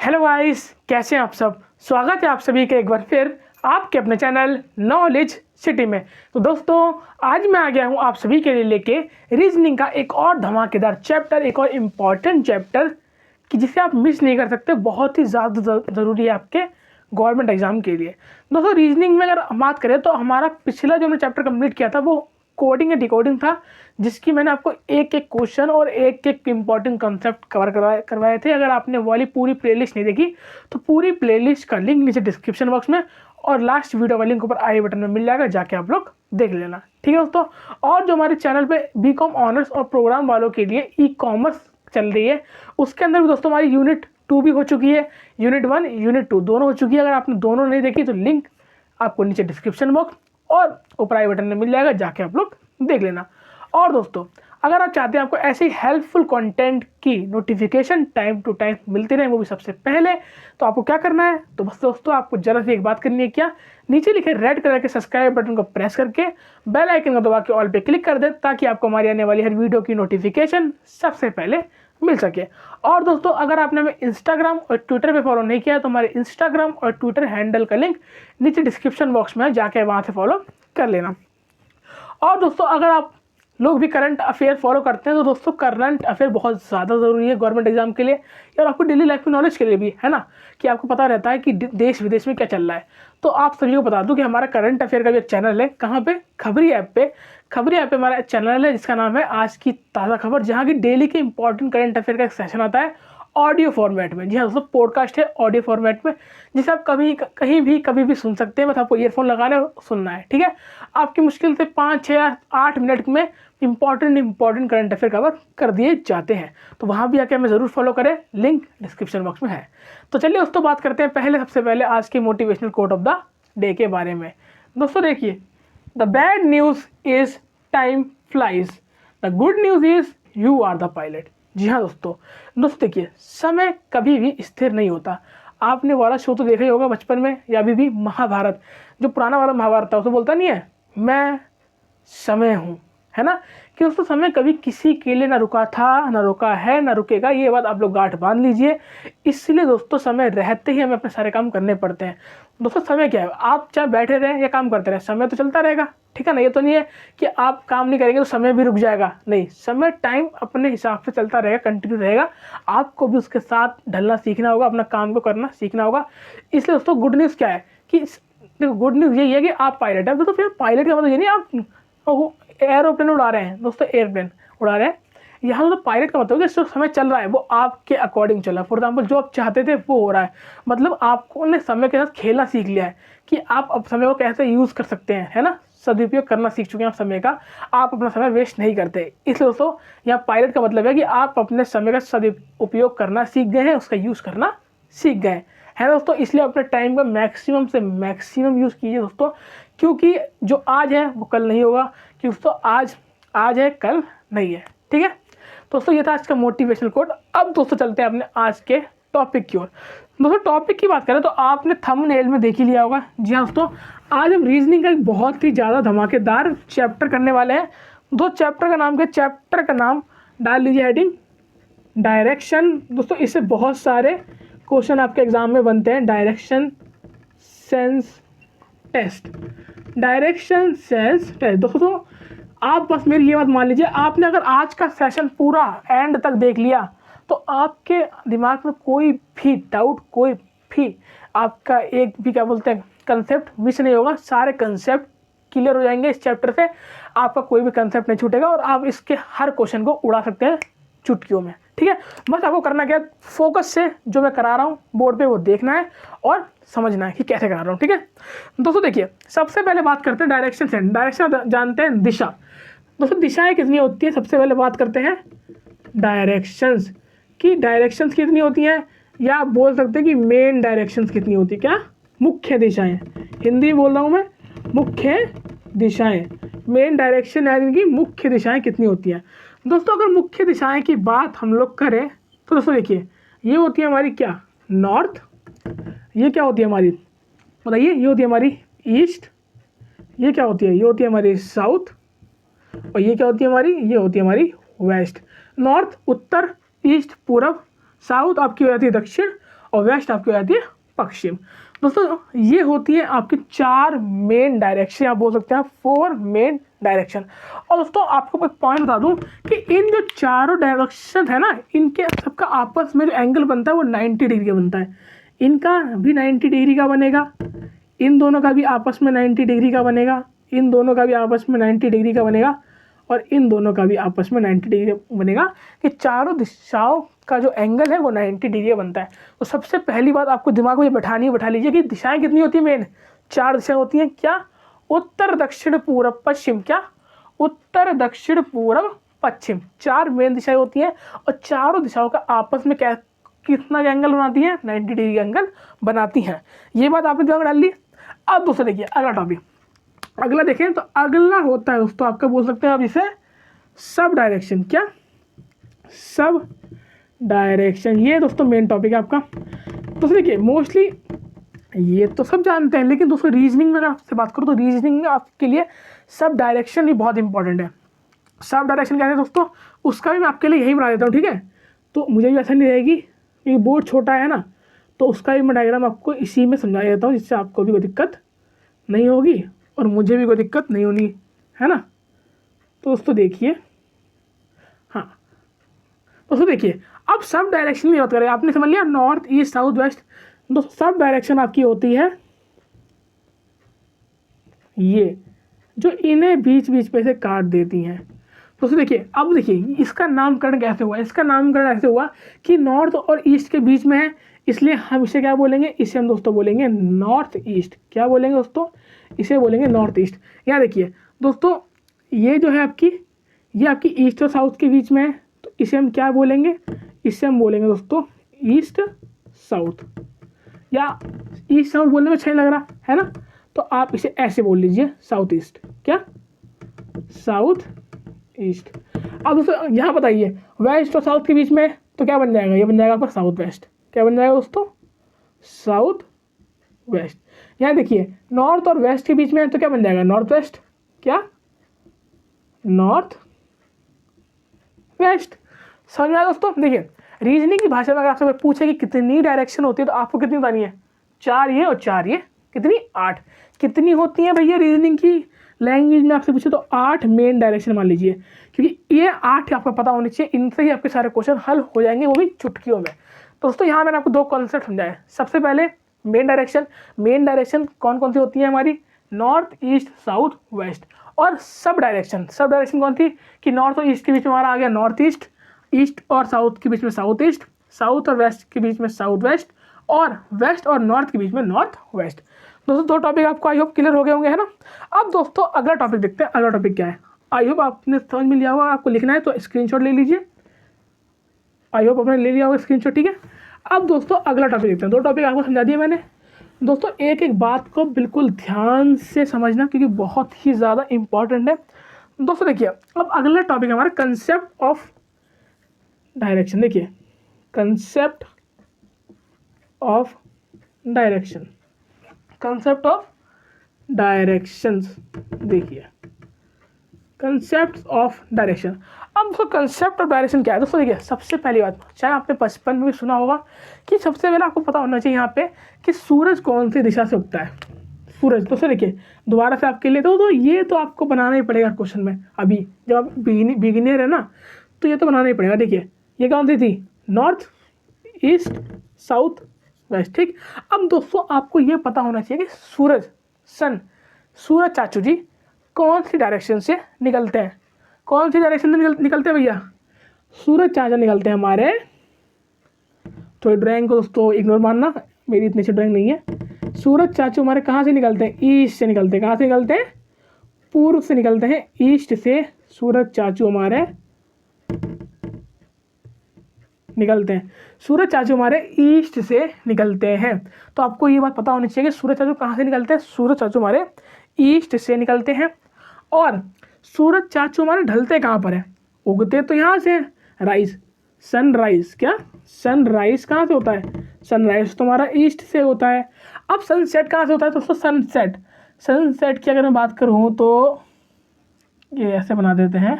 Hello guys, कैसे हैं आप सब। स्वागत है आप सभी के एक बार फिर आपके अपने चैनल नॉलेज सिटी में। तो दोस्तों, आज मैं आ गया हूं आप सभी के लिए लेके रीजनिंग का एक और धमाकेदार चैप्टर, एक और इम्पॉर्टेंट चैप्टर कि जिसे आप मिस नहीं कर सकते। बहुत ही ज़्यादा ज़रूरी है आपके गवर्नमेंट एग्जाम के लिए। दोस्तों, रीजनिंग में अगर हम बात करें तो हमारा पिछला जो हमने चैप्टर कंप्लीट किया था वो कोडिंग एंड डिकोडिंग था, जिसकी मैंने आपको एक एक क्वेश्चन और एक एक इम्पॉर्टेंट कंसेप्ट कवर करवाए थे। अगर आपने वाली पूरी प्लेलिस्ट नहीं देखी तो पूरी प्लेलिस्ट का लिंक नीचे डिस्क्रिप्शन बॉक्स में और लास्ट वीडियो का लिंक ऊपर आई बटन में मिल जाएगा, जाके आप लोग देख लेना, ठीक है दोस्तों। और जो हमारे चैनल पे बीकॉम ऑनर्स और प्रोग्राम वालों के लिए ई कॉमर्स चल रही है, उसके अंदर भी दोस्तों हमारी यूनिट 2 भी हो चुकी है, यूनिट 1 यूनिट 2 दोनों हो चुकी है। अगर आपने दोनों नहीं देखी तो लिंक आपको नीचे डिस्क्रिप्शन बॉक्स और ऊपर आई बटन में मिल जाएगा, जाके आप लोग देख लेना। और दोस्तों, अगर आप चाहते हैं आपको ऐसे ही हेल्पफुल कंटेंट की नोटिफिकेशन टाइम टू टाइम मिलती रहे, वो भी सबसे पहले, तो आपको क्या करना है, तो बस दोस्तों आपको जरा सी एक बात करनी है। क्या, नीचे लिखे रेड कलर के सब्सक्राइब बटन को प्रेस करके बेल आइकन को दबा के ऑल पे क्लिक कर दे, ताकि आपको हमारी आने वाली हर वीडियो की नोटिफिकेशन सबसे पहले मिल सके। और दोस्तों, अगर आपने हमें इंस्टाग्राम और ट्विटर पे फॉलो नहीं किया तो हमारे इंस्टाग्राम और ट्विटर हैंडल का लिंक नीचे डिस्क्रिप्शन बॉक्स में है, जाके वहाँ से फॉलो कर लेना। और दोस्तों, अगर आप लोग भी करंट अफेयर फॉलो करते हैं तो दोस्तों करंट अफेयर बहुत ज़्यादा ज़रूरी है गवर्नमेंट एग्जाम के लिए और आपको डेली लाइफ में नॉलेज के लिए भी, है ना, कि आपको पता रहता है कि देश विदेश में क्या चल रहा है। तो आप सभी को बता दूं कि हमारा करंट अफेयर का भी एक चैनल है। कहाँ पे? खबरी ऐप पे। खबरी ऐप पे हमारा चैनल है जिसका नाम है आज की ताज़ा खबर, जहाँ की डेली के इंपॉर्टेंट करंट अफेयर का एक सेशन आता है ऑडियो फॉर्मेट में। जी हाँ दोस्तों, पॉडकास्ट है ऑडियो फॉर्मेट में, जिसे आप कहीं भी कभी भी सुन सकते हैं। बस आपको ईयरफोन लगाना है, सुनना है, ठीक है। आपकी मुश्किल से 5, 6, 8 मिनट में इंपॉर्टेंट करंट अफेयर कवर कर दिए जाते हैं। तो वहाँ भी आके हमें ज़रूर फॉलो करें, लिंक डिस्क्रिप्शन बॉक्स में है। तो चलिए दोस्तों, बात करते हैं सबसे पहले आज के motivational quote of the day के बारे में। दोस्तों देखिए, the bad news is time flies, the good news is you are the pilot. जी हाँ दोस्तों देखिए, समय कभी भी स्थिर नहीं होता। आपने वाला शो तो देखा ही होगा बचपन में, या अभी भी महाभारत, जो पुराना वाला महाभारत था, उसमें बोलता नहीं है मैं समय हूँ, है ना, कि दोस्तों समय कभी किसी के लिए ना रुका था, ना रुका है, ना रुकेगा। ये बात आप लोग गांठ बांध लीजिए। इसलिए दोस्तों समय रहते ही हमें अपने सारे काम करने पड़ते हैं। दोस्तों समय क्या है, आप चाहे बैठे रहें या काम करते रहें, समय तो चलता रहेगा, ठीक है ना। ये तो नहीं है कि आप काम नहीं करेंगे तो समय भी रुक जाएगा, नहीं, समय टाइम अपने हिसाब से चलता रहेगा, कंटिन्यू रहेगा। आपको भी उसके साथ ढलना सीखना होगा, अपना काम को करना सीखना होगा। इसलिए दोस्तों गुड न्यूज़ क्या है कि देखो, गुड न्यूज़ यही है कि आप पायलट हैं। तो फिर पायलट का मतलब ये नहीं आप एरोप्लेन उड़ा रहे हैं, दोस्तों एयरप्लेन उड़ा रहे हैं। यहाँ तो पायलट का मतलब है कि जो समय चल रहा है वो आपके अकॉर्डिंग चल रहा है। फॉर एग्जाम्पल, जो आप चाहते थे वो हो रहा है। मतलब आपको ने समय के साथ खेलना सीख लिया है कि आप अब समय को कैसे यूज़ कर सकते हैं, है ना, सदुपयोग करना सीख चुके हैं आप समय का। आप अपना समय वेस्ट नहीं करते। इसलिए दोस्तों यहाँ पायलट का मतलब है कि आप अपने समय का सदुपयोग करना सीख गए हैं, उसका यूज़ करना सीख गए हैं दोस्तों। इसलिए अपने टाइम का मैक्सिमम से मैक्सिमम यूज़ कीजिए दोस्तों, क्योंकि जो आज है वो कल नहीं होगा, क्योंकि दोस्तों आज है कल नहीं है, ठीक है दोस्तों। ये था आज का मोटिवेशनल कोट। अब दोस्तों चलते हैं अपने आज के टॉपिक की ओर। दोस्तों टॉपिक की बात करें तो आपने थंबनेल में देख ही लिया होगा। जी हाँ दोस्तों, आज हम रीजनिंग का एक बहुत ही ज़्यादा धमाकेदार चैप्टर करने वाले हैं। चैप्टर का नाम डाल लीजिए हेडिंग डायरेक्शन। दोस्तों इससे बहुत सारे क्वेश्चन आपके एग्जाम में बनते हैं। Direction sense test, direction sense test. दोस्तों आप बस मेरी ये बात मान लीजिए, आपने अगर आज का सेशन पूरा एंड तक देख लिया तो आपके दिमाग में कोई भी डाउट, कोई भी आपका एक भी क्या बोलते हैं कंसेप्ट मिस नहीं होगा। सारे कंसेप्ट क्लियर हो जाएंगे इस चैप्टर से। आपका कोई भी कंसेप्ट नहीं छूटेगा और आप इसके हर क्वेश्चन को उड़ा सकते हैं चुटकियों में, ठीक है। बस आपको करना क्या है, फोकस से जो मैं करा रहा हूँ बोर्ड पे वो देखना है और समझना है कि कैसे करा रहा हूँ, ठीक है दोस्तों। देखिए, सबसे पहले बात करते हैं डायरेक्शन से। डायरेक्शन जानते हैं दिशा। दोस्तों दिशाएं कितनी होती है, सबसे पहले बात करते हैं डायरेक्शंस की। डायरेक्शंस कितनी होती हैं, या आप बोल सकते हैं कि मेन डायरेक्शंस कितनी होती है। क्या? मुख्य दिशाएं। हिंदी बोल रहा हूँ मैं, मुख्य दिशाएं। मेन डायरेक्शन यानी कि मुख्य दिशाएं कितनी होती हैं। दोस्तों अगर मुख्य दिशाएं की बात हम लोग करें तो दोस्तों देखिए, ये होती है हमारी क्या, नॉर्थ। ये क्या होती है हमारी, बताइए, ये होती है हमारी ईस्ट। ये क्या होती है, ये होती है हमारी साउथ। और ये क्या होती है हमारी, ये होती है हमारी वेस्ट। नॉर्थ उत्तर, ईस्ट पूरब, साउथ आपकी हो जाती है दक्षिण, और वेस्ट आपकी हो जाती है पश्चिम। दोस्तों ये होती है आपकी 4 मेन डायरेक्शन, आप बोल सकते हैं 4 मेन डायरेक्शन। और दोस्तों आपको एक पॉइंट बता दूं कि इन जो चारों डायरेक्शन है ना, इनके सबका आपस में जो एंगल बनता है वो 90 डिग्री का बनता है। इनका भी 90 डिग्री का बनेगा, इन दोनों का भी आपस में 90 डिग्री का बनेगा, इन दोनों का भी आपस में 90 डिग्री का बनेगा, और इन दोनों का भी आपस में 90 डिग्री बनेगा, कि चारों दिशाओं का जो एंगल है वो 90 डिग्री बनता है। तो सबसे पहली बात आपको दिमाग में बैठा लीजिए कि दिशाएं कितनी होती हैं, मेन 4 दिशाएं होती हैं। क्या? उत्तर दक्षिण पूरब पश्चिम। क्या? उत्तर दक्षिण पूरब पश्चिम, 4 मेन दिशाएं होती हैं, और चारों दिशाओं का आपस में क्या कितना एंगल बनाती हैं? 90 डिग्री एंगल बनाती हैं। ये बात आपने दिमाग में डाल ली। अब दोस्तों देखिए अगला टॉपिक, अगला देखें तो अगला होता है दोस्तों आपका, बोल सकते हैं आप इसे सब डायरेक्शन। क्या? सब डायरेक्शन, ये दोस्तों मेन टॉपिक है आपका। दोस्तों देखिए मोस्टली ये तो सब जानते हैं, लेकिन दोस्तों रीजनिंग में अगर आपसे बात करूँ तो रीजनिंग में आपके लिए सब डायरेक्शन भी बहुत इंपॉर्टेंट है। सब डायरेक्शन क्या है दोस्तों, उसका भी मैं आपके लिए यही बना देता हूँ, ठीक है। तो मुझे भी ऐसा नहीं रहेगी क्योंकि बोर्ड छोटा है ना, तो उसका भी मैं डायग्राम आपको इसी में समझा देता हूँ, जिससे आपको भी कोई दिक्कत नहीं होगी और मुझे भी कोई दिक्कत नहीं होनी है ना। तो दोस्तों देखिए, हाँ दोस्तों देखिए, अब सब डायरेक्शन की बात करें, आपने समझ लिया नॉर्थ ईस्ट साउथ वेस्ट। दोस्तों सब डायरेक्शन आपकी होती है ये, जो इन्हें बीच बीच पे से काट देती हैं। दोस्तों देखिए, अब देखिए इसका नामकरण कैसे हुआ। इसका नामकरण ऐसे हुआ कि नॉर्थ और ईस्ट के बीच में है, इसलिए हम इसे क्या बोलेंगे, इसे हम दोस्तों बोलेंगे नॉर्थ ईस्ट। क्या बोलेंगे दोस्तों? इसे बोलेंगे नॉर्थ ईस्ट। यहाँ देखिए दोस्तों, ये जो है आपकी, ये आपकी ईस्ट और साउथ के बीच में है, तो इसे हम क्या बोलेंगे, इसे हम बोलेंगे दोस्तों ईस्ट साउथ। या ईस्ट साउथ बोलने में अच्छा नहीं लग रहा है ना, तो आप इसे ऐसे बोल लीजिए साउथ ईस्ट। क्या? South east. अब दोस्तों यहाँ बताइए वेस्ट और साउथ के बीच में, तो क्या बन जाएगा, ये बन जाएगा आपका साउथ वेस्ट। क्या बन जाएगा दोस्तों? South west. यहाँ देखिए नॉर्थ और वेस्ट के बीच में है, तो क्या बन जाएगा, नॉर्थ वेस्ट। क्या? North west. समझ में आया दोस्तों? देखिए रीजनिंग की भाषा में अगर आपसे पूछे कि कितनी डायरेक्शन होती है, तो आपको कितनी बतानी है, 4 ये और 4 ये, कितनी, 8। कितनी होती है भैया रीजनिंग की लैंग्वेज में आपसे पूछे तो 8 मेन डायरेक्शन मान लीजिए, क्योंकि ये 8 आपको पता होने चाहिए, इनसे ही आपके सारे क्वेश्चन हल हो जाएंगे, वो भी चुटकियों में। दोस्तों यहाँ मैंने आपको 2 कॉन्सेप्ट समझाए। सबसे पहले मेन डायरेक्शन कौन कौन सी होती है हमारी, नॉर्थ ईस्ट साउथ वेस्ट। और सब डायरेक्शन कौन थी, कि नॉर्थ और ईस्ट के बीच में हमारा आ गया नॉर्थ ईस्ट, ईस्ट और साउथ के बीच में साउथ ईस्ट, साउथ और वेस्ट के बीच में साउथ वेस्ट, और वेस्ट और नॉर्थ के बीच में नॉर्थ वेस्ट। दोस्तों 2 टॉपिक आपको आई होप क्लियर हो गए होंगे, है ना। अब दोस्तों अगला टॉपिक देखते हैं। अगला टॉपिक क्या है, आई होप आपने समझ में लिया होगा। आपको लिखना है तो स्क्रीनशॉट ले लीजिए, आई होप आपने ले लिया होगा स्क्रीनशॉट, ठीक है। अब दोस्तों अगला टॉपिक देखते हैं। 2 टॉपिक आपको समझा दिया मैंने। दोस्तों एक एक बात को बिल्कुल ध्यान से समझना, क्योंकि बहुत ही ज़्यादा इंपॉर्टेंट है। दोस्तों देखिए अब अगला टॉपिक हमारा कंसेप्ट ऑफ डायरेक्शन। देखिए concept of direction, concept of directions. देखिए कंसेप्ट ऑफ डायरेक्शन। अब दोस्तों कंसेप्ट ऑफ डायरेक्शन क्या है, दोस्तों देखिए सबसे पहली बात, चाहे आपने बचपन में भी सुना होगा, कि सबसे पहले आपको पता होना चाहिए यहाँ पे कि सूरज कौन सी दिशा से उगता है। सूरज, दोस्तों देखिए दोबारा से आपके लिए तो ये तो आपको बनाना ही पड़ेगा क्वेश्चन में। अभी जब आप बिगिनियर है ना, तो ये तो बनाना ही पड़ेगा। देखिए ये कौन सी थी, नॉर्थ ईस्ट साउथ वेस्ट, ठीक। अब दोस्तों आपको ये पता होना चाहिए कि सूरज चाचू जी कौन सी डायरेक्शन से निकलते हैं। कौन सी डायरेक्शन से निकलते हैं भैया, सूरज चाचा निकलते हैं हमारे, तो ड्राइंग को दोस्तों इग्नोर मानना, मेरी इतनी अच्छी ड्राइंग नहीं है। सूरज चाचू हमारे कहाँ से निकलते हैं, ईस्ट से निकलते हैं। कहाँ से निकलते हैं, पूर्व से निकलते हैं, ईस्ट से सूरज चाचू हमारे निकलते हैं। सूरज चाचू हमारे ईस्ट से निकलते हैं। तो आपको ये बात पता होनी चाहिए कि सूरज चाचू कहाँ से निकलते हैं, सूरज चाचू हमारे ईस्ट से निकलते हैं। और सूरज चाचू हमारे ढलते कहाँ पर है, उगते तो यहाँ से, राइज, सनराइज। क्या, सनराइज कहाँ से होता है, सनराइज तो हमारा ईस्ट से होता है। अब सनसेट कहाँ से होता है दोस्तों, सनसेट की अगर मैं बात करूँ तो ये ऐसे बना देते हैं।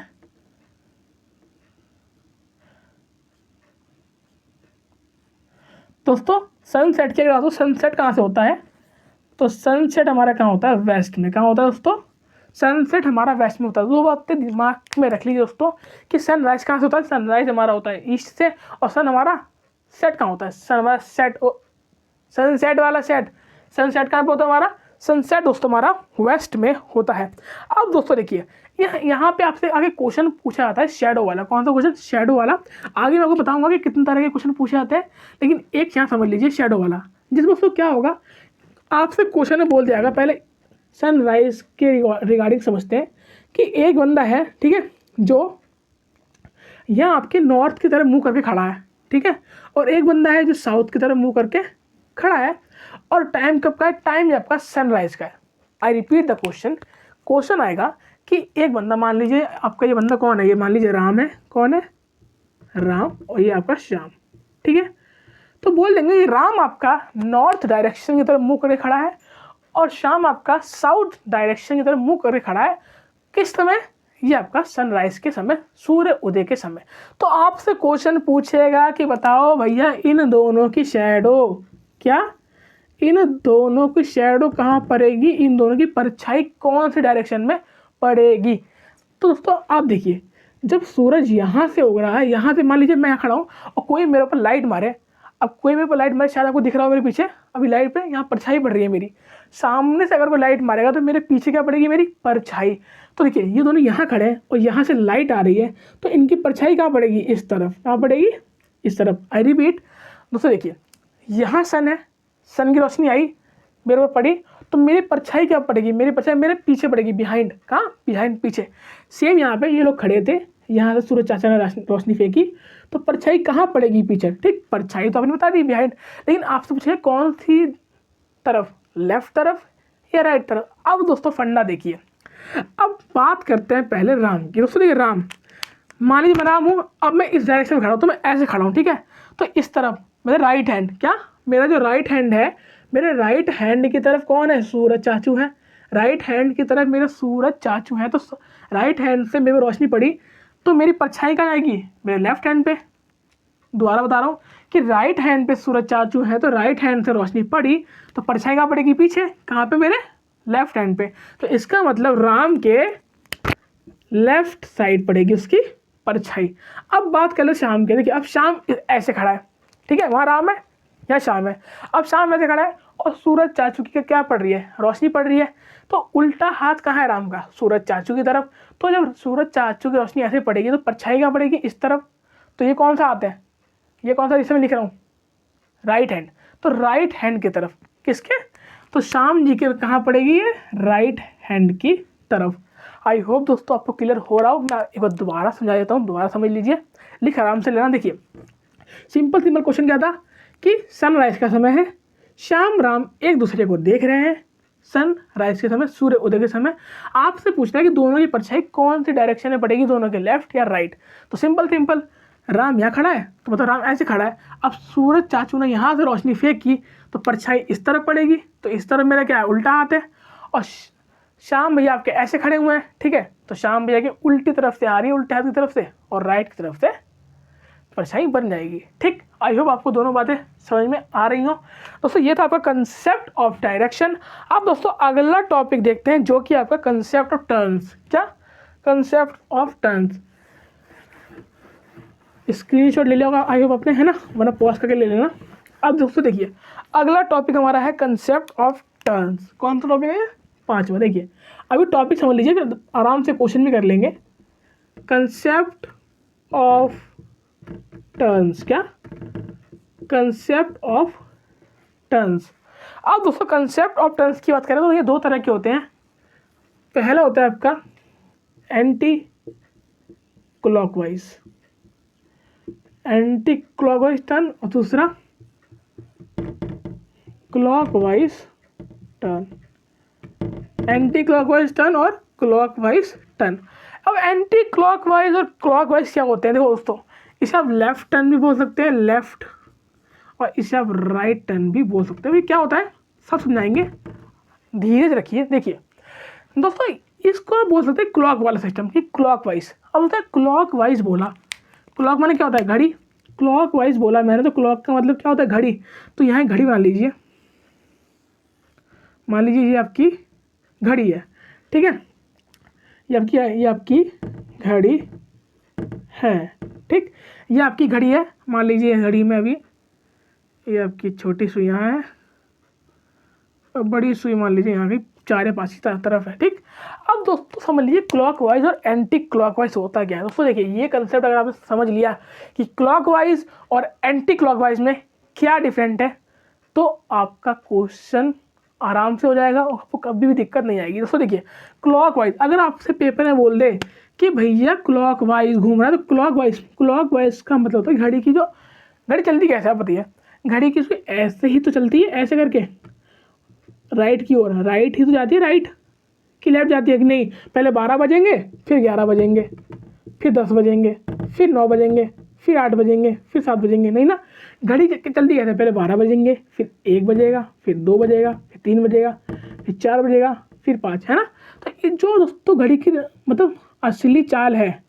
दोस्तों सनसेट की अगर बात हो, सनसेट कहाँ से होता है, तो सनसेट हमारा कहाँ होता है, वेस्ट में। कहाँ होता है दोस्तों, सनसेट हमारा वेस्ट में होता है। दो बातें दिमाग में रख लीजिए दोस्तों कि सनराइज कहाँ से होता है, सनराइज हमारा होता है ईस्ट से, और सन हमारा सेट कहाँ होता है, सन हमारा सेट, सनसेट वाला सेट, सनसेट कहाँ पे होता है हमारा, सनसेट दोस्तों हमारा वेस्ट में होता है। अब दोस्तों देखिए यहाँ पे आपसे आगे क्वेश्चन पूछा जाता है शैडो वाला। कौन सा क्वेश्चन, शैडो वाला। आगे मैं आपको बताऊंगा कि कितने तरह के क्वेश्चन पूछे जाते हैं, लेकिन एक यहाँ समझ लीजिए शैडो वाला, जिसमें दोस्तों क्या होगा, आपसे क्वेश्चन में बोल दिया पहले सनराइज के रिगार्डिंग समझते हैं कि एक बंदा है, ठीक है, जो यहाँ आपके नॉर्थ की तरफ मुंह करके खड़ा है, ठीक है, और एक बंदा है जो साउथ की तरफ मुंह करके खड़ा है, और टाइम कब का है, टाइम आपका सनराइज का है। I repeat the question, question आएगा कि एक बंदा, मान लीजिए आपका ये बंदा कौन है, ये मान लीजिए राम है, कौन है, राम, और ये आपका श्याम, ठीक है। तो बोल देंगे ये राम आपका नॉर्थ डायरेक्शन की तरफ मुंह करके खड़ा है, और श्याम आपका साउथ डायरेक्शन की तरफ मुंह करके खड़ा है। किस समय, ये आपका सनराइज के समय, सूर्य उदय के समय। तो आपसे क्वेश्चन पूछेगा कि बताओ भैया इन दोनों की शैडो, क्या, इन दोनों की शैडो कहाँ पड़ेगी, इन दोनों की परछाई कौन सी डायरेक्शन में पड़ेगी। तो दोस्तों आप देखिए, जब सूरज यहाँ से उग रहा है, यहाँ से मान लीजिए मैं यहाँ खड़ा हूँ और कोई मेरे ऊपर लाइट मारे, अब कोई मेरे ऊपर लाइट मारे, शायद आपको दिख रहा हो मेरे पीछे, अभी लाइट पे यहाँ परछाई पड़ रही है मेरी, सामने से अगर कोई लाइट मारेगा तो मेरे पीछे क्या पड़ेगी, मेरी परछाई। तो देखिए ये दोनों यहाँ खड़े हैं और यहाँ से लाइट आ रही है, तो इनकी परछाई कहाँ पड़ेगी, इस तरफ, कहाँ पड़ेगी, इस तरफ। आई रिपीट दोस्तों, देखिए यहाँ सन है, सन की रोशनी आई मेरे ऊपर पड़ी, तो मेरी परछाई क्या पड़ेगी, मेरी परछाई मेरे पीछे पड़ेगी, बिहाइंड, कहाँ, बिहाइंड, पीछे। सेम यहाँ पे ये लोग खड़े थे, यहाँ से सूरज चाचा ने रोशनी फेंकी, तो परछाई कहाँ पड़ेगी, पीछे, ठीक। परछाई तो आपने बता दी बिहाइंड, लेकिन आपसे पूछे कौन सी तरफ, लेफ्ट तरफ या राइट तरफ। अब दोस्तों फंडा देखिए, अब बात करते हैं पहले राम की। दोस्तों देखिए राम, मान लीजिए मैं राम हूँ, अब मैं इस डायरेक्शन में खड़ा हूँ, तो मैं ऐसे खड़ा हूँ, ठीक है, तो इस तरफ मेरा राइट हैंड, क्या, मेरा जो राइट हैंड है, मेरे राइट हैंड की तरफ कौन है, सूरज चाचू है, राइट हैंड की तरफ मेरे सूरज चाचू है। तो राइट हैंड से मेरे रोशनी पड़ी, तो मेरी परछाई कहाँ आएगी, मेरे लेफ्ट हैंड पे। दोबारा बता रहा हूँ कि राइट हैंड पे सूरज चाचू है, तो राइट हैंड से रोशनी पड़ी, तो परछाई कहाँ पड़ेगी, पीछे, कहाँ पे, मेरे लेफ्ट हैंड पे। तो इसका मतलब राम के लेफ्ट साइड पड़ेगी उसकी परछाई। अब बात कर लो शाम के। देखिए अब शाम ऐसे खड़ा है, ठीक है, वहाँ राम है, यहाँ शाम है। अब शाम ऐसे खड़ा है और सूरज चाचू की क्या पड़ रही है, रोशनी पड़ रही है, तो उल्टा हाथ कहाँ है राम का, सूरज चाचू की तरफ। तो जब सूरज चाचू की रोशनी ऐसे पड़ेगी तो परछाई कहाँ पड़ेगी, इस तरफ। तो ये कौन सा हाथ है, ये कौन सा, जिसमें लिख रहा हूँ राइट हैंड, तो राइट हैंड की तरफ किसके, तो शाम जी के कहाँ पड़ेगी, ये राइट हैंड की तरफ। आई होप दोस्तों आपको क्लियर हो रहा हो। मैं एक बार दोबारा समझा देता हूँ, दोबारा समझ लीजिए, लिख आराम से लेना। देखिए सिंपल क्वेश्चन क्या था कि सनराइज का समय है, श्याम राम एक दूसरे को देख रहे हैं, सनराइज के समय, सूर्य उदय के समय। आपसे पूछना है कि दोनों की परछाई कौन सी डायरेक्शन में पड़ेगी, दोनों के लेफ्ट या राइट। तो सिंपल राम यहाँ खड़ा है, तो मतलब राम ऐसे खड़ा है। अब सूरज चाचू ने यहाँ से रोशनी फेंकी, तो परछाई इस तरफ पड़ेगी, तो इस तरफ मेरा क्या है, उल्टा हाथ है। और श्याम भैया आपके ऐसे खड़े हुए हैं, ठीक है, तो श्याम भैया की उल्टी तरफ से आ रही है, उल्टे हाथ की तरफ से, और राइट की तरफ से परछाई बन जाएगी, ठीक। आई होप आपको दोनों बातें समझ में आ रही हो। दोस्तों ये था आपका कंसेप्ट ऑफ डायरेक्शन। अब दोस्तों अगला टॉपिक देखते हैं, जो कि आपका कंसेप्ट ऑफ टर्न्स। क्या, कंसेप्ट ऑफ टर्न्स। स्क्रीनशॉट ले लिया होगा आई होप आपने, है ना, वरना पॉज करके ले लेना। अब दोस्तों देखिए अगला टॉपिक हमारा है कंसेप्ट ऑफ टर्न्स। कौन सा टॉपिक है, 5वां। देखिए अभी टॉपिक समझ लीजिए, फिर आराम से क्वेश्चन भी कर लेंगे। कंसेप्ट ऑफ टर्न्स, क्या, कंसेप्ट ऑफ टर्न्स। अब दोस्तों कंसेप्ट ऑफ टर्न्स की बात करें तो ये दो तरह के होते हैं। पहला होता है आपका anti clockwise, anti clockwise turn, और दूसरा clockwise turn, anti clockwise turn और क्लॉकवाइज टर्न। अब एंटी क्लॉकवाइज और क्लॉकवाइज क्या होते हैं, देखो दोस्तों, इसे आप लेफ्ट टर्न भी बोल सकते हैं, लेफ्ट, और इसे आप राइट टर्न भी बोल सकते हैं। क्या होता है सब समझाएंगे, धीरे से रखिए। देखिए दोस्तों इसको आप बोल सकते हैं क्लॉक वाला सिस्टम की, क्लॉकवाइज। अब होता है क्लॉकवाइज बोला, क्लॉक माने क्या होता है, घड़ी, क्लॉक वाइज बोला मैंने, तो क्लॉक का मतलब क्या होता है? घड़ी। तो यहाँ घड़ी मान लीजिए, ये आपकी घड़ी है, ठीक है, ये आपकी घड़ी है, ठीक, ये आपकी घड़ी है, मान लीजिए घड़ी में अभी ये आपकी छोटी सुई यहाँ है और बड़ी सुई मान लीजिए यहाँ की 4 या 5 की तरफ है, ठीक। अब दोस्तों समझ लीजिए क्लॉकवाइज और एंटी क्लॉकवाइज होता क्या है। दोस्तों देखिए ये कंसेप्ट अगर आपने समझ लिया कि क्लॉकवाइज और एंटी क्लॉकवाइज में क्या डिफरेंट है, तो आपका क्वेश्चन आराम से हो जाएगा और आपको कभी भी दिक्कत नहीं आएगी। दोस्तों देखिए क्लॉकवाइज, अगर आपसे पेपर में बोल दे कि भैया क्लॉकवाइज घूम रहा है, तो क्लॉकवाइज का मतलब होता है घड़ी की, जो घड़ी चलती कैसे आप बताइए? घड़ी की उसकी ऐसे ही तो चलती है, ऐसे करके राइट की ओर, राइट ही तो जाती है, राइट कि लेफ्ट जाती है कि नहीं? पहले 12 बजेंगे, फिर 11 बजेंगे, फिर 10 बजेंगे, फिर 9 बजेंगे, फिर 8 बजेंगे, फिर 7 बजेंगे, नहीं ना? घड़ी चलती कैसे? पहले 12 बजेंगे, फिर 1 बजेगा, फिर 2 बजेगा, फिर 3 बजेगा, फिर 4 बजेगा, फिर 5, है ना? तो ये जो दोस्तों घड़ी की मतलब असली चाल है,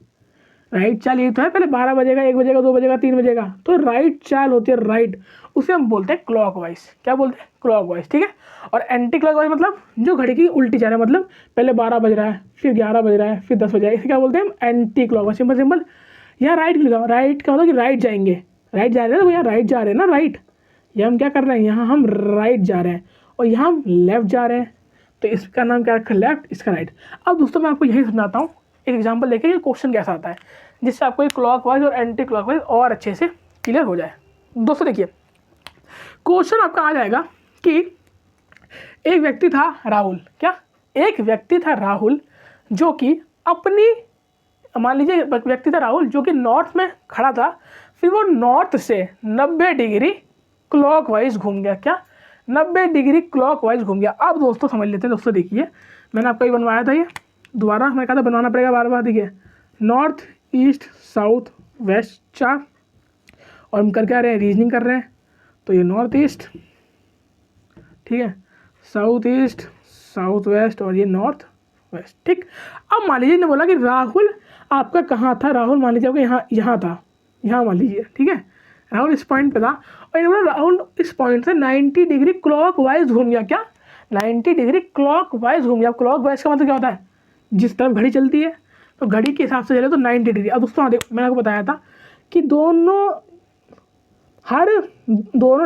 राइट चाल ये तो है, पहले 12 बजेगा, 1 बजेगा, 2 बजेगा, 3 बजेगा, तो राइट चाल होती है, राइट, उसे हम बोलते हैं क्लॉकवाइज। क्या बोलते हैं? क्लॉकवाइज, ठीक है। और एंटी क्लॉकवाइज मतलब जो घड़ी की उल्टी चाल है, मतलब पहले 12 बज रहा है, फिर 11 बज रहा है, फिर 10 बज रहा है, इसे क्या बोलते हैं हम? Anti clockwise. सिंपल यहाँ राइट लिखा, राइट का मतलब कि राइट जाएंगे, राइट जा रहे हैं, तो यहाँ राइट जा रहे हैं ना, राइट, ये हम क्या कर रहे हैं? यहाँ हम राइट जा रहे हैं और यहाँ हम लेफ्ट जा रहे हैं, तो इसका नाम क्या रखा? लेफ्ट, इसका राइट। अब दोस्तों मैं आपको यही समझाता हूँ एक एग्जाम्पल लेके, ये क्वेश्चन कैसा आता है, जिससे आपको ये क्लॉकवाइज और एंटी क्लॉकवाइज और अच्छे से क्लियर हो जाए। दोस्तों देखिए क्वेश्चन आपका आ जाएगा कि एक व्यक्ति था राहुल, क्या? एक व्यक्ति था राहुल जो कि अपनी, मान लीजिए व्यक्ति था राहुल जो कि नॉर्थ में खड़ा था, फिर वो नॉर्थ से 90 डिग्री क्लॉकवाइज घूम गया। क्या? 90 डिग्री क्लॉकवाइज घूम गया। अब दोस्तों समझ लेते हैं। दोस्तों देखिए मैंने आपको ये बनवाया था, ये दोबारा मैं कहा था बनवाना पड़ेगा बार बार। देखिए नॉर्थ ईस्ट साउथ वेस्ट 4, और हम कर क्या रहे हैं? रीजनिंग कर रहे हैं। तो ये नॉर्थ ईस्ट, ठीक है, साउथ ईस्ट, साउथ वेस्ट, और ये नॉर्थ वेस्ट, ठीक। अब मान लीजिए ने बोला कि राहुल आपका कहाँ था? राहुल मान लीजिए आपका यहाँ था, यहाँ मान लीजिए, ठीक है, राहुल इस पॉइंट पे था, और ये बोला राहुल इस पॉइंट से 90 डिग्री क्लॉकवाइज घूम गया। क्या? 90 डिग्री क्लॉकवाइज घूम गया। क्लॉकवाइज का मतलब क्या होता है? जिस तरफ घड़ी चलती है, तो घड़ी के हिसाब से चले तो 90 डिग्री। अब दोस्तों मैंने आपको बताया था कि दोनों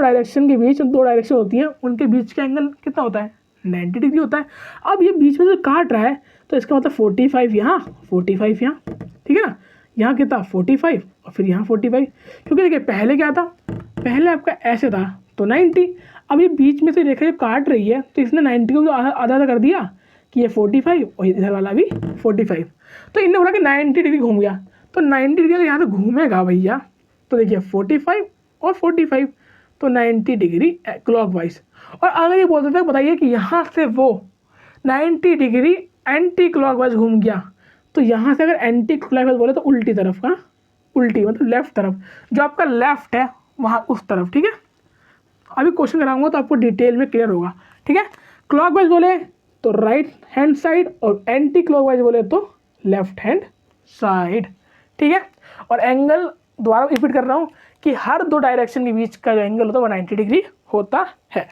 डायरेक्शन के बीच, 2 डायरेक्शन होती हैं, उनके बीच का एंगल कितना होता है? 90 डिग्री होता है। अब ये बीच में से काट रहा है, तो इसका मतलब 45 यहाँ, 45 यहाँ, ठीक है ना? यहाँ कितना? 45, और फिर यहाँ 45, क्योंकि देखिए पहले क्या था? पहले आपका ऐसे था तो 90, अब ये बीच में से रेखा जब काट रही है, तो इसने 90 को आधा आधा कर दिया कि ये 45 और इधर वाला भी 45, तो इन्होंने बोला कि 90 डिग्री घूम गया। तो 90 डिग्री यहाँ तो घूमेगा भैया, तो देखिए 45 और 45, तो 90 डिग्री क्लॉकवाइज। और अगर ये बोलते थे बताइए कि यहाँ से वो 90 डिग्री एंटी क्लॉकवाइज घूम गया, तो यहाँ से अगर एंटी क्लॉकवाइज बोले तो उल्टी तरफ का, उल्टी मतलब लेफ्ट तरफ, जो आपका लेफ्ट है वहाँ उस तरफ, ठीक है। अभी क्वेश्चन कराऊंगा तो आपको डिटेल में क्लियर होगा, ठीक है। क्लॉकवाइज बोले तो राइट हैंड साइड, और एंटी क्लॉकवाइज बोले तो लेफ्ट हैंड साइड, ठीक है। और एंगल दोबारा रिपीट कर रहा हूँ कि हर 2 डायरेक्शन के बीच का जो एंगल होता है वो 90 डिग्री होता है।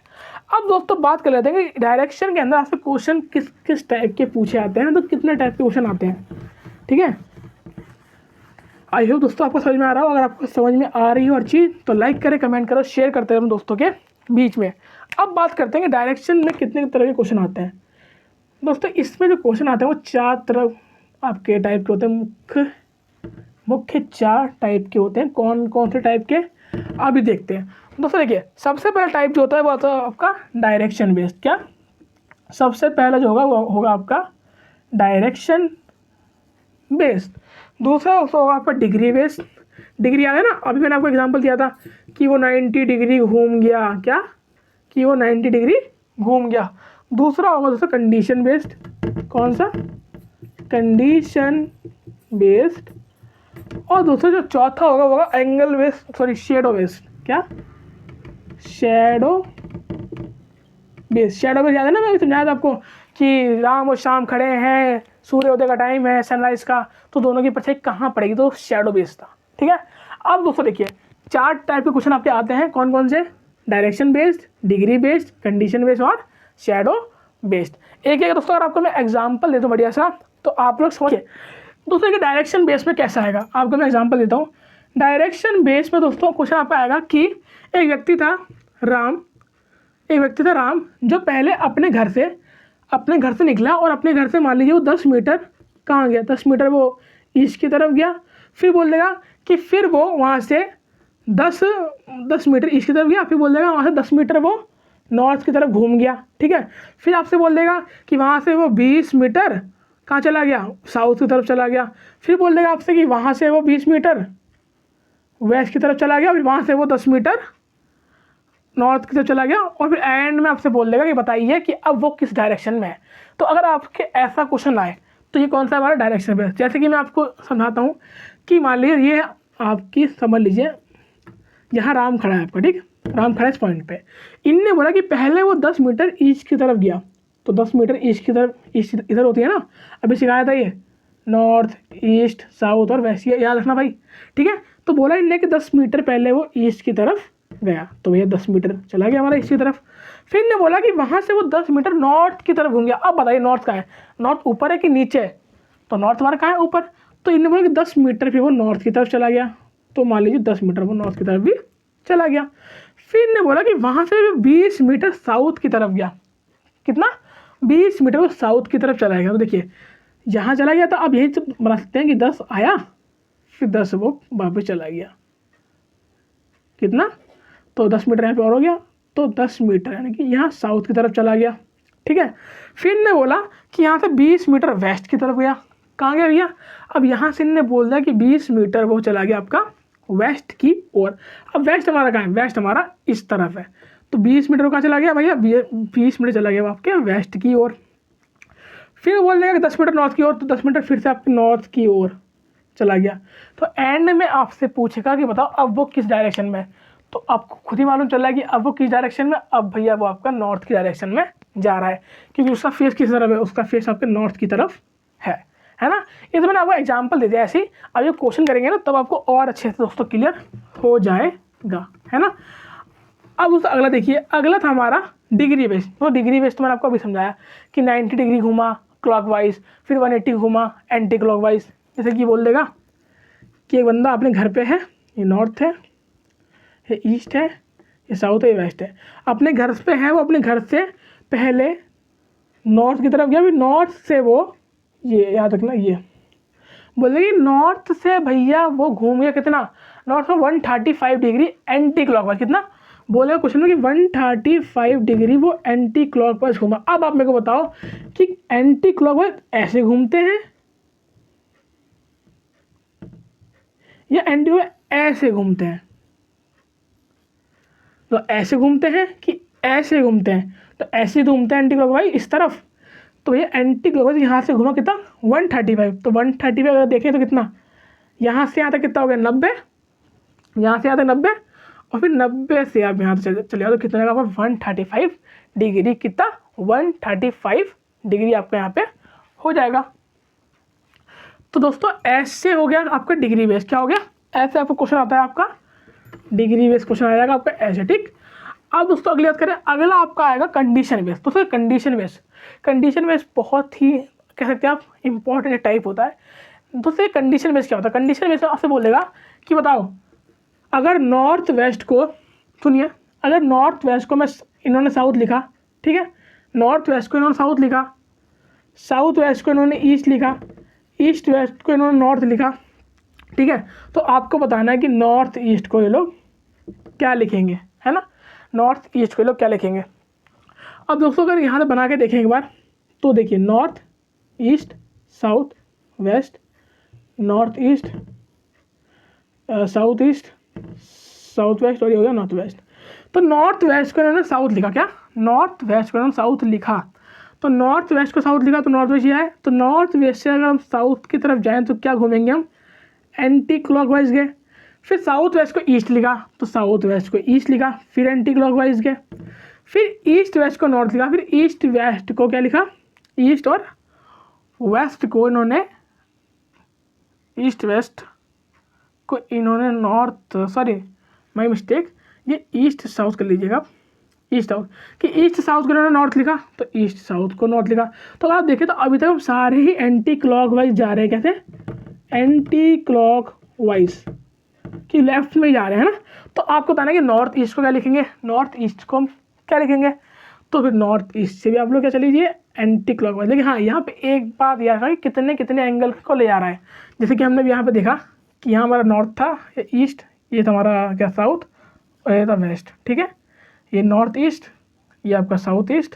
अब दोस्तों बात कर लेते हैं कि डायरेक्शन के अंदर आपसे क्वेश्चन किस किस टाइप के पूछे आते हैं, तो कितने टाइप के क्वेश्चन आते हैं, ठीक है। आई होप दोस्तों आपको समझ में आ रहा हो। अगर आपको समझ में आ रही हो हर चीज़ तो लाइक करें, कमेंट करो, शेयर करते रहो दोस्तों के बीच में। अब बात करते हैं कि डायरेक्शन में कितने तरह के क्वेश्चन आते हैं। दोस्तों इसमें जो क्वेश्चन आते हैं वो 4 तरह आपके टाइप के होते हैं, मुख्य 4 टाइप के होते हैं। कौन कौन से टाइप के अभी देखते हैं। दोस्तों देखिए सबसे पहला टाइप जो होता है वो होता है आपका डायरेक्शन बेस्ड। क्या? सबसे पहला जो होगा वो होगा आपका डायरेक्शन बेस्ड। दूसरा होगा आपका डिग्री बेस्ड। डिग्री आ गया ना, अभी मैंने आपको एग्जांपल दिया था कि वो 90 डिग्री घूम गया। क्या? कि वो 90 डिग्री घूम गया। दूसरा होगा दोस्तों कंडीशन बेस्ड। कौन सा? Condition based. और दूसरा जो चौथा होगा वो होगा angle based, sorry shadow based. क्या? Shadow based. शेडो बेस्ड याद है ना, मैं समझाया था आपको कि राम और शाम खड़े हैं, सूर्योदय का टाइम है, सनराइज का, तो दोनों की परछाई कहाँ पड़ेगी, तो शेडो बेस्ड था, ठीक है। अब दोस्तों देखिए 4 टाइप के क्वेश्चन आपके आते हैं। कौन कौन से? Direction based, degree based, condition based और शैडो बेस्ड। एक एक दोस्तों अगर आपको मैं एग्जांपल दे दूँ बढ़िया सा तो आप लोग समझिए। दोस्तों कि डायरेक्शन बेस में कैसा आएगा, आपको मैं एग्जांपल देता हूँ। डायरेक्शन बेस में दोस्तों क्वेश्चन आपका आएगा कि एक व्यक्ति था राम जो पहले अपने घर से निकला और अपने घर से मान लीजिए वो 10 मीटर कहाँ गया, 10 मीटर वो ईस्ट की तरफ गया। फिर बोल देगा कि फिर वो वहाँ से 10 मीटर ईस्ट की तरफ गया, फिर बोल देगा वहाँ से 10 मीटर वो नॉर्थ की तरफ घूम गया, ठीक है। फिर आपसे बोल देगा कि वहाँ से वो 20 मीटर कहाँ चला गया, साउथ की तरफ चला गया। फिर बोल देगा आपसे कि वहाँ से वो 20 मीटर वेस्ट की तरफ चला गया, फिर वहाँ से वो 10 मीटर नॉर्थ की तरफ चला गया, और फिर एंड में आपसे बोल देगा कि बताइए कि अब वो किस डायरेक्शन में है। तो अगर आपके ऐसा क्वेश्चन आए तो ये कौन सा हमारा डायरेक्शन बेस्ड। जैसे कि मैं आपको समझाता हूँ कि मान लीजिए ये आपकी समझ लीजिए यहाँ राम खड़ा है आपका, ठीक, राम खड़ा है इस पॉइंट पे। इनने बोला कि पहले वो 10 मीटर ईस्ट की तरफ गया, तो 10 मीटर ईस्ट की तरफ, ईस्ट इधर होती है ना, अभी सिखाया था ये नॉर्थ ईस्ट साउथ और वेस्ट, याद रखना भाई, ठीक है। तो बोला इनने कि 10 मीटर पहले वो ईस्ट की तरफ गया, तो भैया 10 मीटर चला गया हमारा ईस्ट की तरफ। फिर इनने बोला कि वहाँ से वो 10 मीटर नॉर्थ की तरफ घूम गया। अब बताइए नॉर्थ कहाँ है, नॉर्थ ऊपर है कि नीचे है? तो नॉर्थ हमारा कहाँ है, ऊपर। तो इनने बोला कि 10 मीटर फिर वो नॉर्थ की तरफ चला गया, तो मान लीजिए 10 मीटर वो नॉर्थ की तरफ भी चला गया। फिर इनने बोला कि वहाँ से 20 मीटर साउथ की तरफ गया। कितना? 20 मीटर वो साउथ की तरफ चला गया। तो देखिए यहाँ चला गया, तो अब यही बना सकते हैं कि 10 आया, फिर 10 वो वापस चला गया। कितना? तो 10 मीटर यहाँ पे और हो गया, तो 10 मीटर यानी कि यहाँ साउथ की तरफ चला गया, ठीक है। फिर इनने बोला कि यहाँ से 20 मीटर वेस्ट की तरफ गया। कहाँ गया भैया? अब यहाँ से इनने बोल दिया कि 20 मीटर वो चला गया आपका वेस्ट की ओर। अब वेस्ट हमारा कहाँ है? वेस्ट हमारा इस तरफ है, तो 20 मीटर कहाँ चला गया भैया? 20 मीटर चला गया वो आपके वेस्ट की ओर। फिर बोल देगा कि 10 मीटर नॉर्थ की ओर, तो 10 मीटर फिर से आपके नॉर्थ की ओर चला गया। तो एंड में आपसे पूछेगा कि बताओ अब वो किस डायरेक्शन में है। तो आपको खुद ही मालूम चला कि अब वो किस डायरेक्शन में, अब भैया वो आपका नॉर्थ की डायरेक्शन में जा रहा है, क्योंकि उसका फेस किस तरफ है, उसका फेस आपके नॉर्थ की तरफ है ना। ये तो मैंने आपको एग्जांपल दे दिया ऐसे ही। अब ये क्वेश्चन करेंगे ना तब आपको और अच्छे से दोस्तों क्लियर हो जाएगा, है ना। अब दोस्तों अगला देखिए, अगला था हमारा डिग्री बेस। तो डिग्री बेस तो मैंने आपको अभी समझाया कि 90 डिग्री घूमा क्लॉकवाइज, फिर 180 घूमा एंटी क्लॉकवाइज। जैसे कि बोल देगा कि एक बंदा अपने घर पे है, ये नॉर्थ है, ये ईस्ट है, ये साउथ है, ये वेस्ट है। अपने घर पे है, वो अपने घर से पहले नॉर्थ की तरफ गया, फिर नॉर्थ से वो ये याद रखना, ये बोलेगी नॉर्थ से भैया वो घूम गया कितना, नॉर्थ में 135 डिग्री एंटी क्लॉकवाइज। कितना बोलेगा क्वेश्चन में कि 135 डिग्री वो एंटी क्लॉकवाइज घूमा। अब आप मेरे को बताओ कि एंटी क्लॉकवाइज ऐसे घूमते हैं या एंटी क्लॉकवाइज ऐसे घूमते हैं? तो ऐसे घूमते हैं कि ऐसे घूमते हैं? तो ऐसे घूमते हैं एंटी क्लॉकवाइज इस तरफ। तो ये एंटी क्लॉकवाइज यहाँ से घूमा कितना, 135। तो 135 अगर देखें तो कितना, यहाँ से यहाँ तक कितना हो गया 90, यहाँ से यहाँ तक 90, और फिर 90 से आप यहाँ से चले जाओ तो कितना आएगा आपका 135 डिग्री। कितना? 135 डिग्री आपका यहाँ पे हो जाएगा। तो दोस्तों ऐसे हो गया आपका डिग्री बेस। क्या हो गया? ऐसे आपको क्वेश्चन आता है आपका डिग्री बेस क्वेश्चन आ जाएगा आपका ऐसे, ठीक। अब दोस्तों अगली बात करें, अगला आपका आएगा कंडीशन बेस। दोस्तों कंडीशन बेस बहुत ही कह सकते हैं आप इम्पॉर्टेंट टाइप होता है। दोस्तों कंडीशन बेस क्या होता है? कंडीशन बेस में आपसे बोलेगा कि बताओ अगर नॉर्थ वेस्ट को, सुनिए, अगर नॉर्थ वेस्ट को मैं इन्होंने साउथ लिखा, ठीक है, नॉर्थ वेस्ट को इन्होंने साउथ लिखा, साउथ वेस्ट को इन्होंने ईस्ट लिखा, ईस्ट वेस्ट को इन्होंने नॉर्थ लिखा, ठीक है। तो आपको बताना है कि नॉर्थ ईस्ट को ये लोग क्या लिखेंगे, है ना, नॉर्थ ईस्ट को ये लोग क्या लिखेंगे। अब दोस्तों अगर यहाँ से बना के देखें एक बार, तो देखिए north east south west, north east south east south west, और ये हो गया नॉर्थ वेस्ट। तो नॉर्थ वेस्ट को इन्होंने साउथ लिखा, क्या, नॉर्थ वेस्ट को इन्होंने साउथ लिखा, तो नॉर्थ वेस्ट को साउथ लिखा, तो नॉर्थ वेस्ट ये है। तो नॉर्थ वेस्ट से अगर हम साउथ की तरफ जाएँ तो क्या घूमेंगे हम, एंटी क्लॉकवाइज गए। फिर साउथ वेस्ट को ईस्ट लिखा, तो साउथ वेस्ट को ईस्ट लिखा, फिर एंटी क्लॉकवाइज गए। फिर ईस्ट वेस्ट को नॉर्थ लिखा, फिर ईस्ट वेस्ट को क्या लिखा, ईस्ट और वेस्ट को इन्होंने, ईस्ट वेस्ट को इन्होंने नॉर्थ, सॉरी माई मिस्टेक, ये ईस्ट साउथ कर लीजिएगा, ईस्ट साउथ, कि ईस्ट साउथ को उन्होंने नॉर्थ लिखा तो ईस्ट साउथ को नॉर्थ लिखा। तो आप देखें तो अभी तक हम सारे ही एंटी क्लॉक वाइज जा रहे हैं, कैसे एंटी क्लॉक वाइज, कि लेफ्ट में जा रहे हैं ना। तो आपको बताना है कि नॉर्थ ईस्ट को क्या लिखेंगे, नॉर्थ ईस्ट को हम क्या लिखेंगे, तो फिर नॉर्थ ईस्ट से भी आप लोग क्या चलीजिए एंटी क्लॉक वाइज। लेकिन हाँ, यहाँ पे एक बात याद रखा कि कितने कितने एंगल को ले जा रहा है। जैसे कि हमने यहाँ पे देखा कि यहाँ हमारा नॉर्थ था, ये ईस्ट, ये था हमारा क्या साउथ, और ये था वेस्ट, ठीक है। ये नॉर्थ ईस्ट, ये आपका साउथ ईस्ट,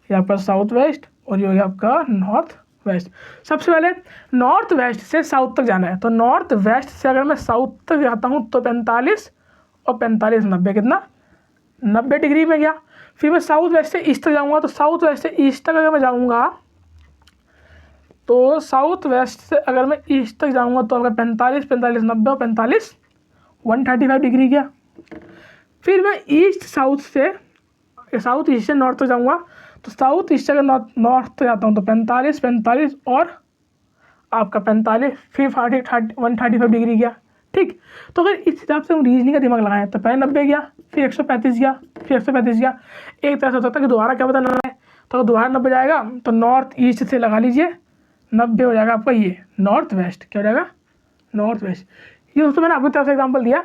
ये आपका साउथ वेस्ट, और ये आपका नॉर्थ वेस्ट। सबसे पहले नॉर्थ वेस्ट से साउथ तक जाना है, तो नॉर्थ वेस्ट से अगर मैं साउथ तक जाता हूँ तो 45 और 45 90, कितना 90 डिग्री में गया। फिर मैं साउथ वेस्ट से ईस्ट तक जाऊँगा, तो साउथ वेस्ट से ईस्ट तक अगर मैं जाऊँगा, तो साउथ वेस्ट से अगर मैं ईस्ट तक जाऊँगा तो अगर 45 45 90 और 45 135 डिग्री गया। फिर मैं ईस्ट साउथ से, साउथ ईस्ट से नॉर्थ तक जाऊँगा, तो साउथ ईस्ट से अगर नॉर्थ तक जाता हूँ तो 45 45 और आपका 45, फिर 135 डिग्री गया, ठीक। तो अगर इस हिसाब से हम रीजनिंग का दिमाग लगाएं तो पहले 90 गया, फिर 135 गया, फिर 135 गया। एक तरह से हो सकता है कि दोबारा क्या बताना है, तो अगर दोबारा 90 जाएगा तो नॉर्थ ईस्ट से लगा लीजिए, 90 हो जाएगा आपका ये नॉर्थ वेस्ट, क्या हो जाएगा नॉर्थ वेस्ट। ये दोस्तों मैंने अपनी तरफ से एग्जाम्पल दिया,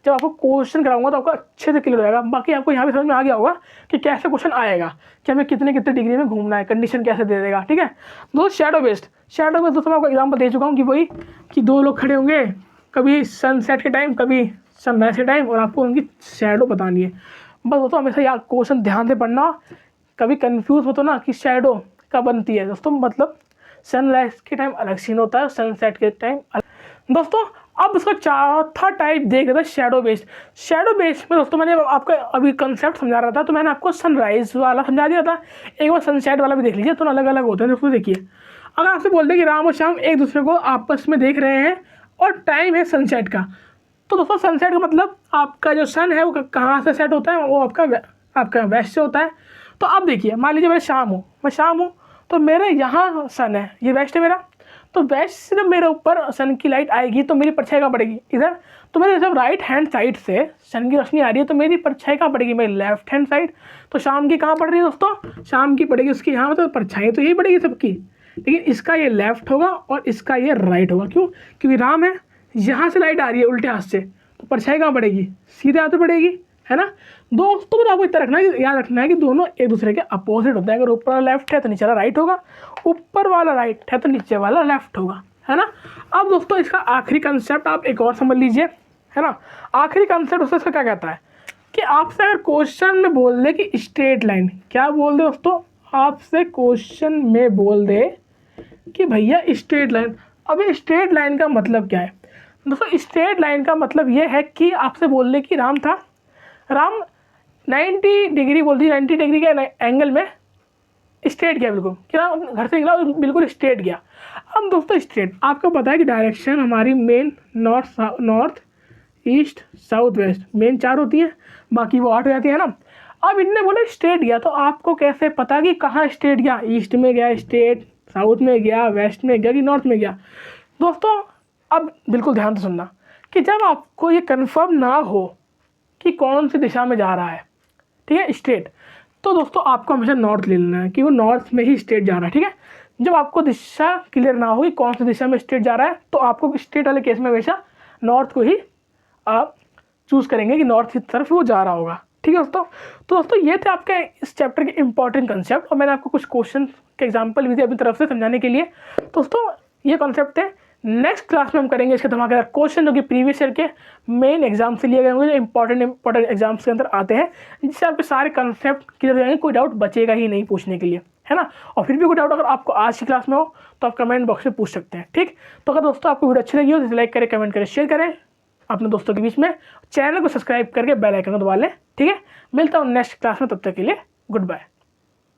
जब आपको क्वेश्चन कराऊंगा तो आपको अच्छे से क्लियर हो जाएगा। बाकी आपको यहाँ पे समझ में आ गया होगा कि कैसे क्वेश्चन आएगा, कि हमें कितने कितने डिग्री में घूमना है, कंडीशन कैसे दे देगा, ठीक है दोस्तों। शैडो बेस्ड दोस्तों मैं आपको एग्जाम्पल दे चुका हूँ कि वही कि दो लोग खड़े होंगे, कभी सनसेट के टाइम, कभी सनराइज के टाइम, और आपको उनकी शैडो बतानी है। बस दोस्तों हमेशा याद क्वेश्चन ध्यान से पढ़ना, कभी कन्फ्यूज हो तो ना कि शैडो कब बनती है दोस्तों, मतलब सनराइज के टाइम अलग सीन होता है, सनसेट के टाइम अलग। दोस्तों अब इसका चौथा टाइप देख रहे थे शैडो बेस्ड। शैडो बेस्ड में दोस्तों मैंने आपको अभी कंसेप्ट समझा रहा था, तो मैंने आपको सनराइज वाला समझा दिया था, एक बार सनसेट वाला भी देख लीजिए, तो अलग अलग होते हैं दोस्तों। देखिए अगर आपसे बोलते हैं कि राम और श्याम एक दूसरे को आपस में देख रहे हैं और टाइम है सनसेट का, तो दोस्तों सनसेट का मतलब आपका जो सन है वो कहाँ से सेट होता है, वो आपका वेस्ट से होता है। तो अब देखिए मान लीजिए मैं शाम हूँ तो मेरे यहाँ सन है, ये वेस्ट है मेरा, तो वेस्ट से जब मेरे ऊपर सन की लाइट आएगी तो मेरी परछाई कहाँ पड़ेगी, इधर। तो मेरे जब राइट हैंड साइड से सन की रोशनी आ रही है तो मेरी परछाई कहाँ पड़ेगी, मेरी लेफ्ट हैंड साइड। तो शाम की कहाँ पड़ रही है दोस्तों, शाम की पड़ेगी उसकी यहाँ, तो परछाई तो यही पड़ेगी सबकी, लेकिन इसका ये लेफ्ट होगा और इसका ये राइट होगा। क्यों, क्योंकि राम है, यहाँ से लाइट आ रही है उल्टे हाथ से, तो परछाई कहाँ पड़ेगी, सीधे हाथ पे पड़ेगी, है ना दोस्तों। तो आपको इतना रखना है, याद रखना है कि दोनों एक दूसरे के अपोजिट होते हैं। अगर ऊपर वाला लेफ्ट है तो नीचे वाला राइट होगा, ऊपर वाला राइट है तो नीचे वाला लेफ्ट होगा, है ना। अब दोस्तों इसका आखिरी कंसेप्ट आप एक और समझ लीजिए, है ना। आखिरी कंसेप्ट उससे इसका क्या कहता है कि आपसे अगर क्वेश्चन में बोल दे कि स्ट्रेट लाइन, क्या बोल दे दोस्तों, आपसे क्वेश्चन में बोल दे कि भैया स्ट्रेट लाइन। अब ये स्ट्रेट लाइन का मतलब क्या है दोस्तों, स्ट्रेट लाइन का मतलब ये है कि आपसे बोल दे कि राम 90 डिग्री बोल दी, 90 डिग्री के एंगल में स्ट्रेट गया, बिल्कुल क्या घर से निकला बिल्कुल स्ट्रेट गया। अब दोस्तों स्ट्रेट आपको पता है कि डायरेक्शन हमारी main north east south west main 4 होती हैं, बाकी वो 8 हो जाती है ना। अब इनने बोला स्ट्रेट गया, तो आपको कैसे पता कि कहाँ स्ट्रेट गया, ईस्ट में गया स्ट्रेट, साउथ में गया, वेस्ट में गया कि नॉर्थ में गया। दोस्तों अब बिल्कुल ध्यान से सुनना कि जब आपको ये कन्फर्म ना हो कि कौन सी दिशा में जा रहा है, ठीक है स्ट्रेट, तो दोस्तों आपको हमेशा नॉर्थ ले लेना है कि वो नॉर्थ में ही स्ट्रेट जा रहा है, ठीक है। जब आपको दिशा क्लियर ना हो कि कौन सी दिशा में स्ट्रेट जा रहा है, तो आपको स्ट्रेट वाले केस में हमेशा नॉर्थ को ही आप चूज़ करेंगे कि नॉर्थ की तरफ वो जा रहा होगा, ठीक है दोस्तों। तो दोस्तों ये थे आपके इस चैप्टर के इंपॉर्टेंट कंसेप्ट, और मैंने आपको कुछ क्वेश्चन के एग्जाम्पल भी दिए अपनी तरफ से समझाने के लिए। दोस्तों ये कॉन्सेप्ट थे, नेक्स्ट क्लास में हम करेंगे इसके धमाकेदार क्वेश्चन जो कि प्रीवियस ईयर के मेन एग्जाम से लिए गए होंगे, जो इंपॉर्टेंट एग्जाम्स के अंदर आते हैं, जिससे आपके सारे कंसेप्ट क्लियर हो जाएंगे, कोई डाउट बचेगा ही नहीं पूछने के लिए, है ना। और फिर भी कोई डाउट अगर आपको आज की क्लास में हो तो आप कमेंट बॉक्स में पूछ सकते हैं, ठीक। तो अगर दोस्तों आपको वीडियो अच्छी लगी हो तो लाइक करें, कमेंट करें, शेयर करें अपने दोस्तों के बीच में, चैनल को सब्सक्राइब करके बेल आइकन को दबा लें, ठीक है। मिलता हूँ नेक्स्ट क्लास में, तब तक के लिए गुड बाय।